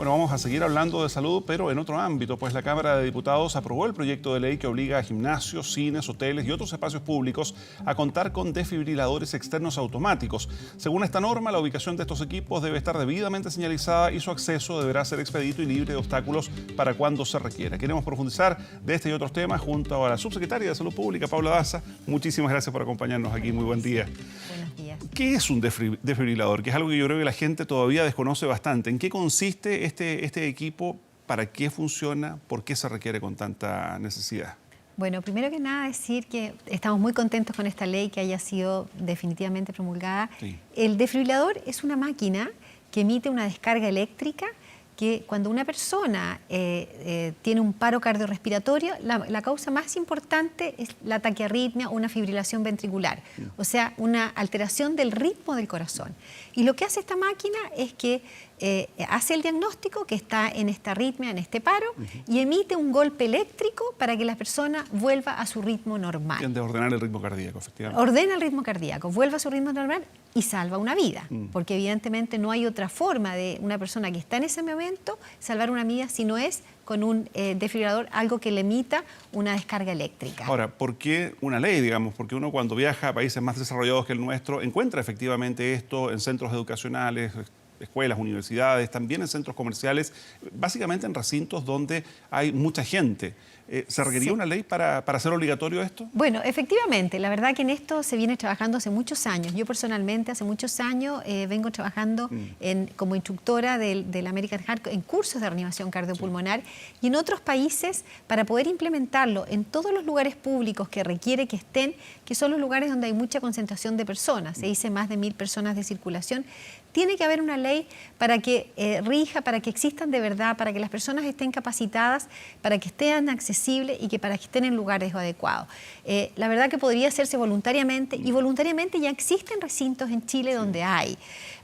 Bueno, vamos a seguir hablando de salud, pero en otro ámbito, pues la Cámara de Diputados aprobó el proyecto de ley que obliga a gimnasios, cines, hoteles y otros espacios públicos a contar con desfibriladores externos automáticos. Según esta norma, la ubicación de estos equipos debe estar debidamente señalizada y su acceso deberá ser expedito y libre de obstáculos para cuando se requiera. Queremos profundizar de este y otros temas junto a la subsecretaria de Salud Pública, Paula Daza. Muchísimas gracias por acompañarnos aquí. Muy buen día. Buenos días. ¿Qué es un desfibrilador? Que es algo que yo creo que la gente todavía desconoce bastante. ¿En qué consiste este equipo? ¿Para qué funciona? ¿Por qué se requiere con tanta necesidad? Bueno, primero que nada decir que estamos muy contentos con esta ley que haya sido definitivamente promulgada. Sí. El desfibrilador es una máquina que emite una descarga eléctrica que cuando una persona tiene un paro cardiorrespiratorio, la causa más importante es la taquiarritmia o una fibrilación ventricular, o sea, una alteración del ritmo del corazón. Y lo que hace esta máquina es que hace el diagnóstico que está en esta arritmia, en este paro, y emite un golpe eléctrico para que la persona vuelva a su ritmo normal. Tiende a ordenar el ritmo cardíaco, efectivamente. Ordena el ritmo cardíaco, vuelve a su ritmo normal y salva una vida, porque evidentemente no hay otra forma de una persona que está en ese momento salvar una vida si no es con un desfibrilador, algo que le emita una descarga eléctrica. Ahora, ¿por qué una ley, digamos? Porque uno cuando viaja a países más desarrollados que el nuestro encuentra efectivamente esto en centros educacionales, escuelas, universidades, también en centros comerciales, básicamente en recintos donde hay mucha gente. ¿Se requería una ley para hacer obligatorio esto? Bueno, efectivamente, la verdad que en esto se viene trabajando hace muchos años. Yo personalmente hace muchos años vengo trabajando como instructora del American Heart en cursos de reanimación cardiopulmonar y en otros países para poder implementarlo en todos los lugares públicos que requiere que estén, que son los lugares donde hay mucha concentración de personas, se dice más de 1000 personas de circulación. Tiene que haber una ley para que rija, para que existan de verdad, para que las personas estén capacitadas, para que estén accesibles y que para que estén en lugares adecuados. La verdad que podría hacerse voluntariamente y voluntariamente ya existen recintos en Chile donde hay.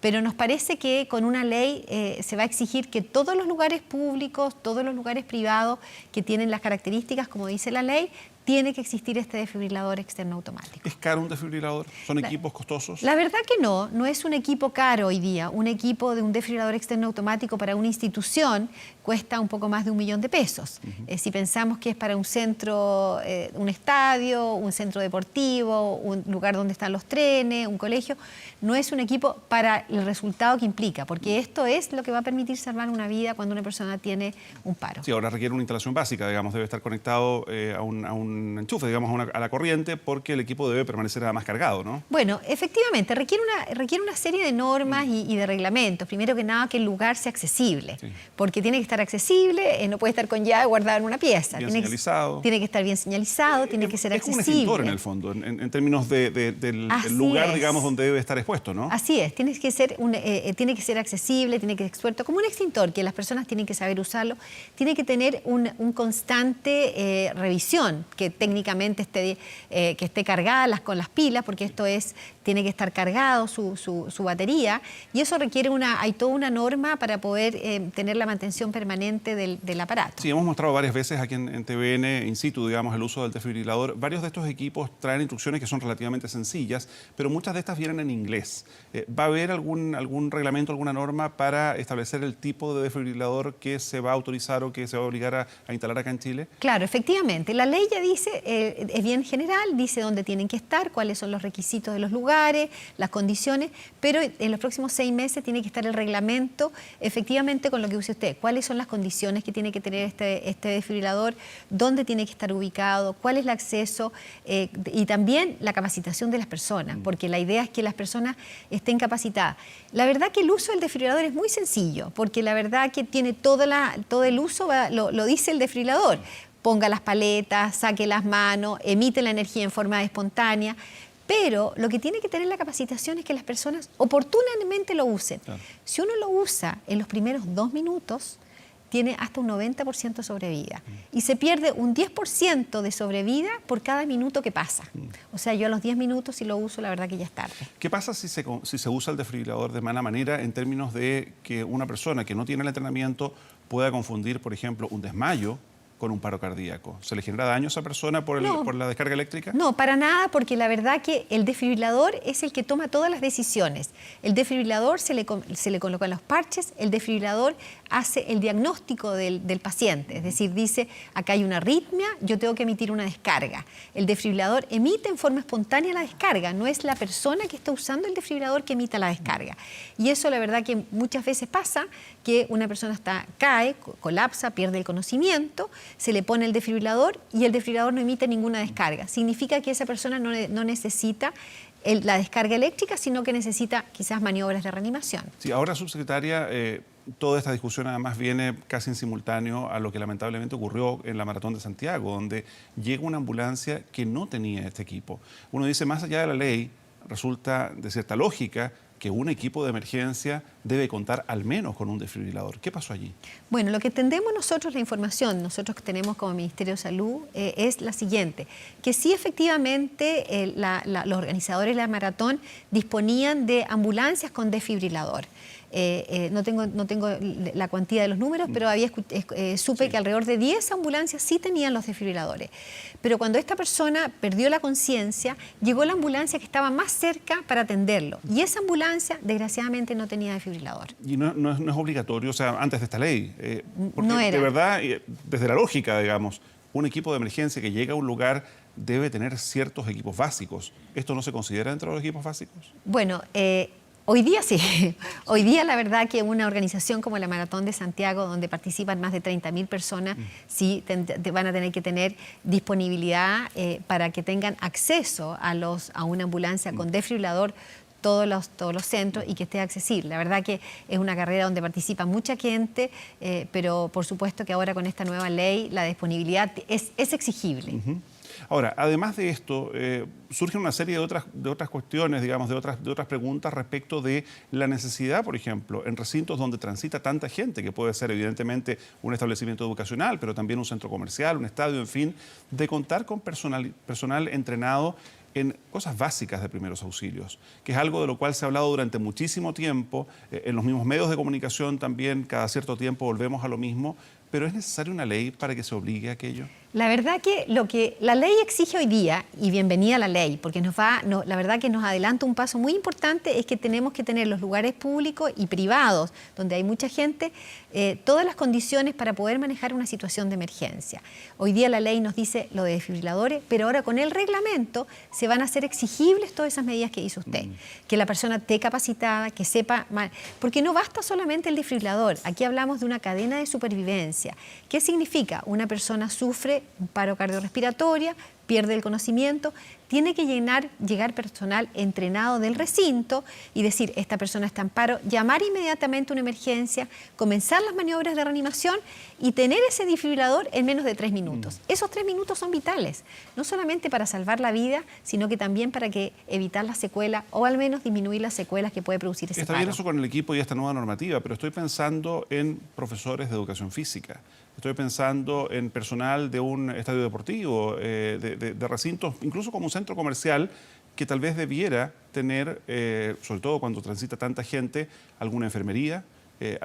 Pero nos parece que con una ley se va a exigir que todos los lugares públicos, todos los lugares privados que tienen las características, como dice la ley, tiene que existir este desfibrilador externo automático. ¿Es caro un desfibrilador? ¿Son equipos costosos? La verdad que no es un equipo caro hoy día. Un equipo de un desfibrilador externo automático para una institución cuesta un poco más de $1 millón de pesos. Si pensamos que es para un centro, un estadio, un centro deportivo, un lugar donde están los trenes, un colegio, no es un equipo para el resultado que implica, porque esto es lo que va a permitir salvar una vida cuando una persona tiene un paro. Sí, ahora requiere una instalación básica, digamos, debe estar conectado a un enchufe, digamos, a la corriente, porque el equipo debe permanecer además cargado, ¿no? Bueno, efectivamente, requiere una serie de normas y de reglamentos. Primero que nada, que el lugar sea accesible, porque tiene que estar accesible, no puede estar con llave guardada en una pieza. Bien señalizado. Tiene que estar bien señalizado, tiene que ser accesible. Es como un extintor en el fondo, en términos del lugar, digamos, donde debe estar expuesto, ¿no? Así es, tiene que ser accesible, tiene que ser expuesto, como un extintor, que las personas tienen que saber usarlo, tiene que tener un constante revisión, que técnicamente esté cargada con las pilas, porque tiene que estar cargado su batería, y eso requiere hay toda una norma para poder tener la mantención permanente del aparato. Sí, hemos mostrado varias veces aquí en TVN, in situ, digamos, el uso del desfibrilador. Varios de estos equipos traen instrucciones que son relativamente sencillas, pero muchas de estas vienen en inglés. ¿Va a haber algún reglamento, alguna norma para establecer el tipo de desfibrilador que se va a autorizar o que se va a obligar a instalar acá en Chile? Claro, efectivamente. La ley ya dice, es bien general, dice dónde tienen que estar, cuáles son los requisitos de los lugares, las condiciones, pero en los próximos 6 meses tiene que estar el reglamento, efectivamente con lo que use usted, cuáles son las condiciones que tiene que tener este desfibrilador, dónde tiene que estar ubicado, cuál es el acceso y también la capacitación de las personas, porque la idea es que las personas estén capacitadas. La verdad que el uso del desfibrilador es muy sencillo, porque la verdad que tiene todo el uso, lo dice el desfibrilador. Ponga las paletas, saque las manos, emite la energía en forma espontánea, pero lo que tiene que tener la capacitación es que las personas oportunamente lo usen. Claro. Si uno lo usa en los primeros 2 minutos, tiene hasta un 90% de sobrevida. Y se pierde un 10% de sobrevida por cada minuto que pasa. O sea, yo a los 10 minutos, si lo uso, la verdad que ya es tarde. ¿Qué pasa si se usa el desfibrilador de mala manera en términos de que una persona que no tiene el entrenamiento pueda confundir, por ejemplo, un desmayo con un paro cardíaco? ¿Se le genera daño a esa persona por la descarga eléctrica? No, para nada, porque la verdad que el desfibrilador es el que toma todas las decisiones. El desfibrilador se le colocan los parches, el desfibrilador hace el diagnóstico del paciente, es decir, dice, acá hay una arritmia, yo tengo que emitir una descarga. El desfibrilador emite en forma espontánea la descarga, no es la persona que está usando el desfibrilador que emita la descarga. Y eso la verdad que muchas veces pasa, que una persona cae, colapsa, pierde el conocimiento, se le pone el desfibrilador y el desfibrilador no emite ninguna descarga. Significa que esa persona no necesita la descarga eléctrica, sino que necesita quizás maniobras de reanimación. Sí, ahora, subsecretaria, toda esta discusión además viene casi en simultáneo a lo que lamentablemente ocurrió en la Maratón de Santiago, donde llega una ambulancia que no tenía este equipo. Uno dice, más allá de la ley, resulta de cierta lógica que un equipo de emergencia debe contar al menos con un desfibrilador. ¿Qué pasó allí? Bueno, lo que entendemos nosotros, la información, nosotros que tenemos como Ministerio de Salud, es la siguiente, que sí efectivamente los organizadores de la maratón disponían de ambulancias con desfibrilador. No tengo la cuantía de los números, pero supe que alrededor de 10 ambulancias sí tenían los desfibriladores. Pero cuando esta persona perdió la conciencia, llegó la ambulancia que estaba más cerca para atenderlo. Y esa ambulancia, desgraciadamente, no tenía desfibrilador. Y no es obligatorio, o sea, antes de esta ley. Porque no era. De verdad, desde la lógica, digamos, un equipo de emergencia que llega a un lugar debe tener ciertos equipos básicos. ¿Esto no se considera dentro de los equipos básicos? Bueno, hoy día sí. Hoy día la verdad que una organización como la Maratón de Santiago, donde participan más de 30.000 personas, sí van a tener que tener disponibilidad para que tengan acceso a una ambulancia con desfibrilador todos los centros y que esté accesible. La verdad que es una carrera donde participa mucha gente, pero por supuesto que ahora con esta nueva ley la disponibilidad es exigible. Ahora, además de esto, surge una serie de otras cuestiones, digamos, de otras preguntas respecto de la necesidad, por ejemplo, en recintos donde transita tanta gente, que puede ser evidentemente un establecimiento educacional, pero también un centro comercial, un estadio, en fin, de contar con personal entrenado en cosas básicas de primeros auxilios, que es algo de lo cual se ha hablado durante muchísimo tiempo, en los mismos medios de comunicación también, cada cierto tiempo volvemos a lo mismo, pero ¿es necesaria una ley para que se obligue a aquello? La verdad que lo que la ley exige hoy día, y bienvenida a la ley, porque la verdad que nos adelanta un paso muy importante, es que tenemos que tener los lugares públicos y privados, donde hay mucha gente, todas las condiciones para poder manejar una situación de emergencia. Hoy día la ley nos dice lo de desfibriladores, pero ahora con el reglamento se van a hacer exigibles todas esas medidas que hizo usted. Que la persona esté capacitada, que sepa, porque no basta solamente el desfibrilador, aquí hablamos de una cadena de supervivencia. ¿Qué significa? Una persona sufre un paro cardiorrespiratorio, pierde el conocimiento, tiene que llegar personal entrenado del recinto y decir, esta persona está en paro, llamar inmediatamente a una emergencia, comenzar las maniobras de reanimación y tener ese desfibrilador en menos de 3 minutos. Esos 3 minutos son vitales, no solamente para salvar la vida, sino que también para evitar las secuelas o al menos disminuir las secuelas que puede producir ese paro. Está bien eso con el equipo y esta nueva normativa, pero estoy pensando en profesores de educación física. Estoy pensando en personal de un estadio deportivo, de recintos, incluso como un centro comercial, que tal vez debiera tener, sobre todo cuando transita tanta gente, alguna enfermería,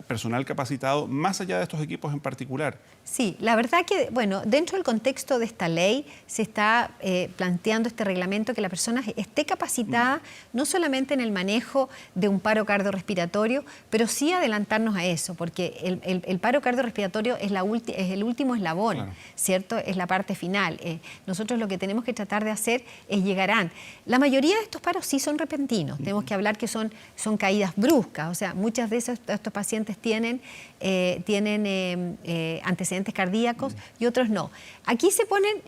personal capacitado, más allá de estos equipos en particular. Sí, la verdad que, bueno, dentro del contexto de esta ley se está planteando este reglamento que la persona esté capacitada no solamente en el manejo de un paro cardiorrespiratorio, pero sí adelantarnos a eso, porque el paro cardiorrespiratorio es el último eslabón, claro, ¿cierto? Es la parte final. Nosotros lo que tenemos que tratar de hacer es llegarán. La mayoría de estos paros sí son repentinos, tenemos que hablar que son caídas bruscas, o sea, muchas veces estos pacientes tienen antecedentes cardíacos y otros no. Aquí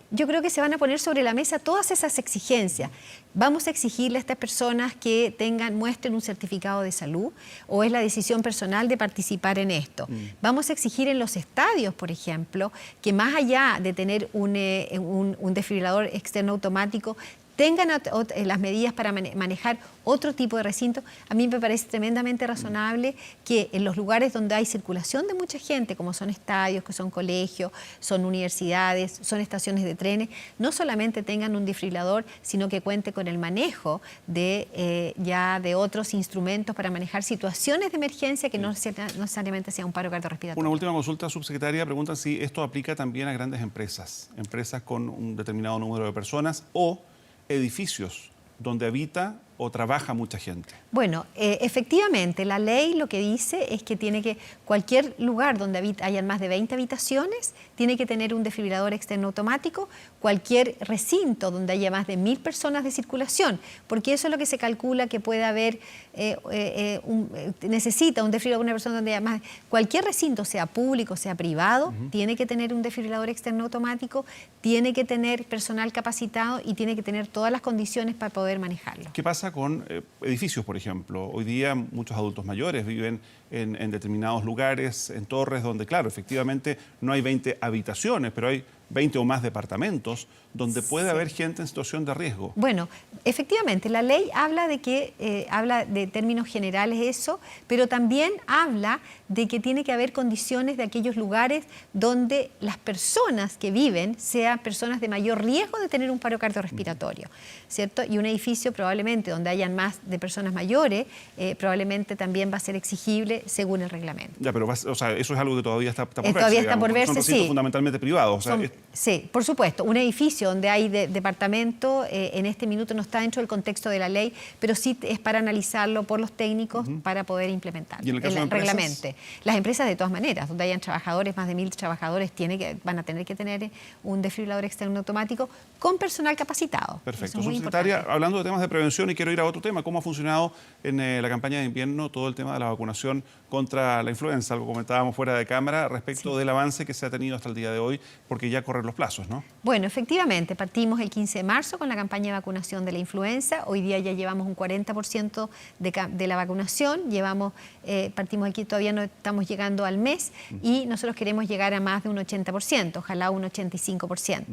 yo creo que se van a poner sobre la mesa todas esas exigencias. Vamos a exigirle a estas personas que muestren un certificado de salud o es la decisión personal de participar en esto. Vamos a exigir en los estadios, por ejemplo, que más allá de tener un desfibrilador externo automático, tengan las medidas para manejar otro tipo de recinto. A mí me parece tremendamente razonable que en los lugares donde hay circulación de mucha gente, como son estadios, que son colegios, son universidades, son estaciones de trenes, no solamente tengan un desfibrilador, sino que cuente con el manejo de otros instrumentos para manejar situaciones de emergencia que no necesariamente sea un paro cardiorrespiratorio. Una última consulta, subsecretaria. Preguntan si esto aplica también a grandes empresas con un determinado número de personas o edificios donde habita o trabaja mucha gente. Bueno, efectivamente, la ley lo que dice es que cualquier lugar donde hayan más de 20 habitaciones tiene que tener un desfibrilador externo automático, cualquier recinto donde haya más de 1000 personas de circulación, porque eso es lo que se calcula que puede haber, necesita un desfibrilador, una persona donde haya más. Cualquier recinto, sea público, sea privado, tiene que tener un desfibrilador externo automático, tiene que tener personal capacitado y tiene que tener todas las condiciones para poder manejarlo. ¿Qué pasa con edificios, por ejemplo? Hoy día muchos adultos mayores viven en determinados lugares, en torres donde, claro, efectivamente no hay 20 habitaciones, pero hay 20 o más departamentos donde puede haber gente en situación de riesgo. Bueno, efectivamente, la ley habla habla de términos generales eso, pero también habla de que tiene que haber condiciones de aquellos lugares donde las personas que viven sean personas de mayor riesgo de tener un paro cardiorrespiratorio, ¿cierto? Y un edificio probablemente donde hayan más de personas mayores, probablemente también va a ser exigible según el reglamento. Ya, pero eso es algo que todavía está por verse. Todavía está por verse, son recintos fundamentalmente privados. Sí, por supuesto. Un edificio donde hay departamento en este minuto no está dentro del contexto de la ley, pero sí es para analizarlo por los técnicos para poder implementarlo. ¿Y en el caso de reglamente. Las empresas, de todas maneras, donde hayan trabajadores, más de 1000 trabajadores, van a tener que tener un desfibrilador externo automático con personal capacitado. Perfecto. Subsecretaria, hablando de temas de prevención, y quiero ir a otro tema, ¿cómo ha funcionado en la campaña de invierno todo el tema de la vacunación contra la influenza? Algo comentábamos fuera de cámara respecto del avance que se ha tenido hasta el día de hoy, porque ya corren los plazos, ¿no? Bueno, efectivamente, partimos el 15 de marzo con la campaña de vacunación de la influenza. Hoy día ya llevamos un 40% de la vacunación. Partimos aquí, todavía no estamos llegando al mes y nosotros queremos llegar a más de un 80%, ojalá un 85%.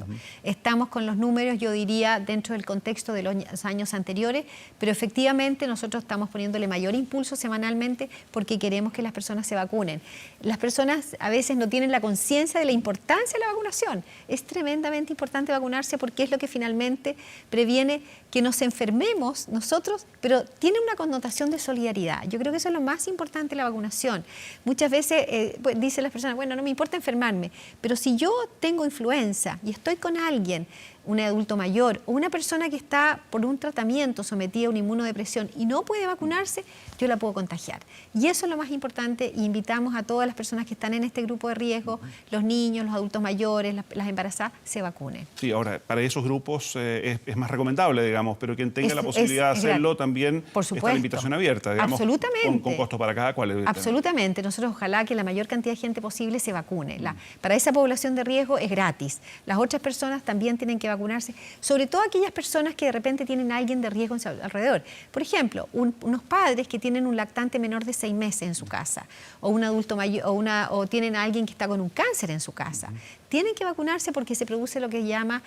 Estamos con los números, yo diría, dentro del contexto de los años anteriores, pero efectivamente nosotros estamos poniéndole mayor impulso semanalmente porque queremos que las personas se vacunen. Las personas a veces no tienen la conciencia de la importancia de la vacunación. Es tremendamente importante vacunarse porque es lo que finalmente previene que nos enfermemos nosotros, pero tiene una connotación de solidaridad. Yo creo que eso es lo más importante de la vacunación. Muchas veces dicen las personas, bueno, no me importa enfermarme, pero si yo tengo influenza y estoy con alguien, un adulto mayor o una persona que está por un tratamiento sometida a una inmunodepresión y no puede vacunarse, yo la puedo contagiar. Y eso es lo más importante. Invitamos a todas las personas que están en este grupo de riesgo, los niños, los adultos mayores, las embarazadas, se vacunen. Sí, ahora, para esos grupos es más recomendable, digamos, pero quien tenga la posibilidad de hacerlo también está la invitación abierta, digamos. Absolutamente. Con costo para cada cual. Absolutamente. Nosotros ojalá que la mayor cantidad de gente posible se vacune. Para esa población de riesgo es gratis. Las otras personas también tienen que vacunarse, sobre todo aquellas personas que de repente tienen a alguien de riesgo alrededor. Por ejemplo, unos padres que tienen un lactante menor de 6 meses en su casa, o un adulto mayor, o tienen a alguien que está con un cáncer en su casa. Tienen que vacunarse porque se produce lo que se llama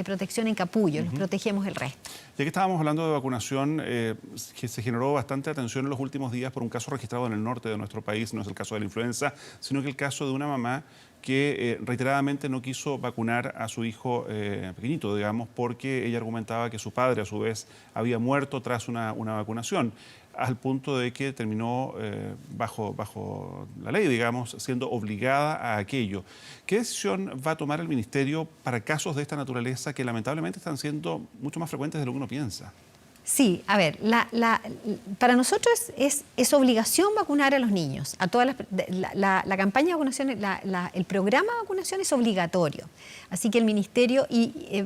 protección en capullo, los protegemos el resto. Ya que estábamos hablando de vacunación, que se generó bastante atención en los últimos días por un caso registrado en el norte de nuestro país, no es el caso de la influenza, sino que el caso de una mamá que reiteradamente no quiso vacunar a su hijo pequeñito, digamos, porque ella argumentaba que su padre, a su vez, había muerto tras una vacunación, al punto de que terminó bajo la ley, digamos, siendo obligada a aquello. ¿Qué decisión va a tomar el Ministerio para casos de esta naturaleza que lamentablemente están siendo mucho más frecuentes de lo que uno piensa? Sí, a ver, para nosotros es obligación vacunar a los niños. A todas la campaña de vacunación, el programa de vacunación es obligatorio. Así que el Ministerio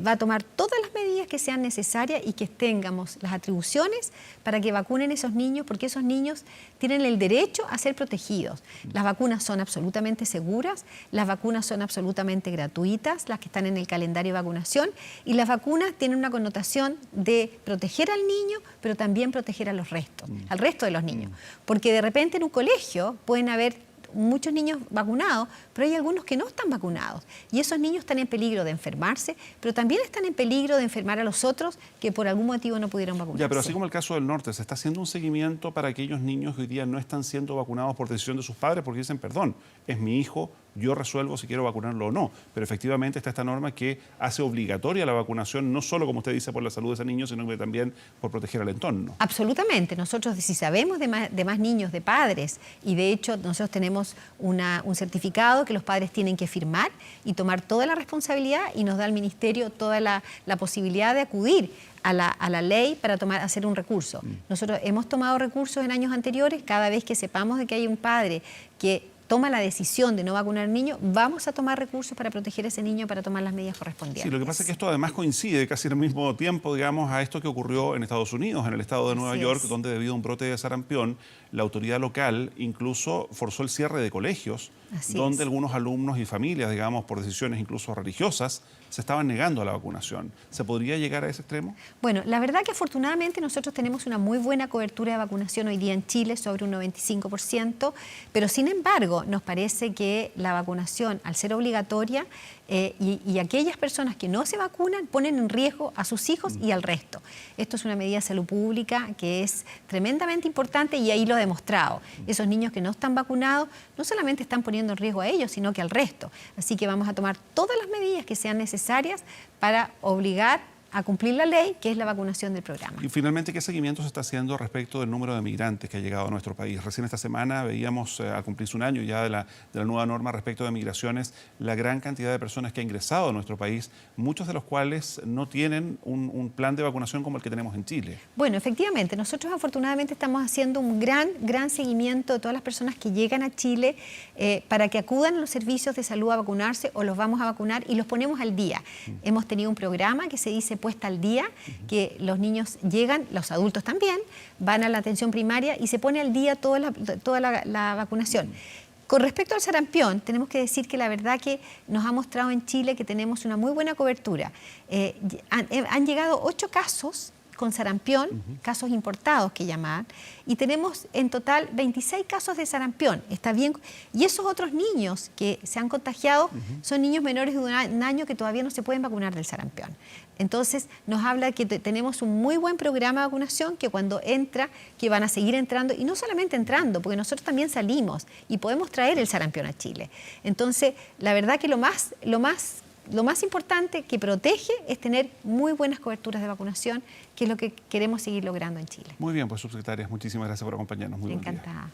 va a tomar todas las medidas que sean necesarias y que tengamos las atribuciones para que vacunen a esos niños, porque esos niños tienen el derecho a ser protegidos. Las vacunas son absolutamente seguras, las vacunas son absolutamente gratuitas, las que están en el calendario de vacunación, y las vacunas tienen una connotación de proteger al niño, pero también proteger a los restos, al resto de los niños. Porque de repente en un colegio pueden haber muchos niños vacunados, pero hay algunos que no están vacunados. Y esos niños están en peligro de enfermarse, pero también están en peligro de enfermar a los otros que por algún motivo no pudieron vacunarse. Ya, pero así como el caso del norte, ¿se está haciendo un seguimiento para aquellos niños que hoy día no están siendo vacunados por decisión de sus padres porque dicen, perdón, es mi hijo, yo resuelvo si quiero vacunarlo o no? Pero efectivamente está esta norma que hace obligatoria la vacunación, no solo, como usted dice, por la salud de ese niño, sino que también por proteger al entorno. Absolutamente. Nosotros, si sabemos de más niños, de padres, y de hecho nosotros tenemos un certificado que los padres tienen que firmar y tomar toda la responsabilidad, y nos da al Ministerio toda la posibilidad de acudir a la ley para hacer un recurso. Nosotros hemos tomado recursos en años anteriores. Cada vez que sepamos de que hay un padre que toma la decisión de no vacunar al niño, vamos a tomar recursos para proteger a ese niño, para tomar las medidas correspondientes. Sí, lo que pasa es que esto además coincide casi al mismo tiempo, digamos, a esto que ocurrió en Estados Unidos, en el estado de Nueva York, donde debido a un brote de sarampión, la autoridad local incluso forzó el cierre de colegios, donde algunos alumnos y familias, digamos, por decisiones incluso religiosas, se estaban negando a la vacunación. ¿Se podría llegar a ese extremo? Bueno, la verdad que afortunadamente nosotros tenemos una muy buena cobertura de vacunación hoy día en Chile, sobre un 95%, pero sin embargo nos parece que la vacunación, al ser obligatoria, y aquellas personas que no se vacunan ponen en riesgo a sus hijos y al resto. Esto es una medida de salud pública que es tremendamente importante y ahí lo he demostrado. Esos niños que no están vacunados no solamente están poniendo en riesgo a ellos, sino que al resto. Así que vamos a tomar todas las medidas que sean necesarias para obligar a cumplir la ley, que es la vacunación del programa. Y finalmente, ¿qué seguimiento se está haciendo respecto del número de migrantes que ha llegado a nuestro país? Recién esta semana veíamos, al cumplirse un año ya de la nueva norma respecto de migraciones, la gran cantidad de personas que ha ingresado a nuestro país, muchos de los cuales no tienen un plan de vacunación como el que tenemos en Chile. Bueno, efectivamente, nosotros afortunadamente estamos haciendo un gran seguimiento de todas las personas que llegan a Chile para que acudan a los servicios de salud a vacunarse, o los vamos a vacunar y los ponemos al día. Hemos tenido un programa que se dice Puesta al Día, que los niños llegan, los adultos también, van a la atención primaria y se pone al día toda la vacunación. Con respecto al sarampión, tenemos que decir que la verdad que nos ha mostrado en Chile que tenemos una muy buena cobertura. Han llegado 8 casos con sarampión, casos importados que llaman, y tenemos en total 26 casos de sarampión. Está bien. Y esos otros niños que se han contagiado son niños menores de un año que todavía no se pueden vacunar del sarampión. Entonces nos habla de que tenemos un muy buen programa de vacunación, que cuando entra, que van a seguir entrando, y no solamente entrando, porque nosotros también salimos y podemos traer el sarampión a Chile. Entonces, la verdad que lo más importante que protege es tener muy buenas coberturas de vacunación, que es lo que queremos seguir logrando en Chile. Muy bien, pues subsecretarias, muchísimas gracias por acompañarnos. Muy encantada.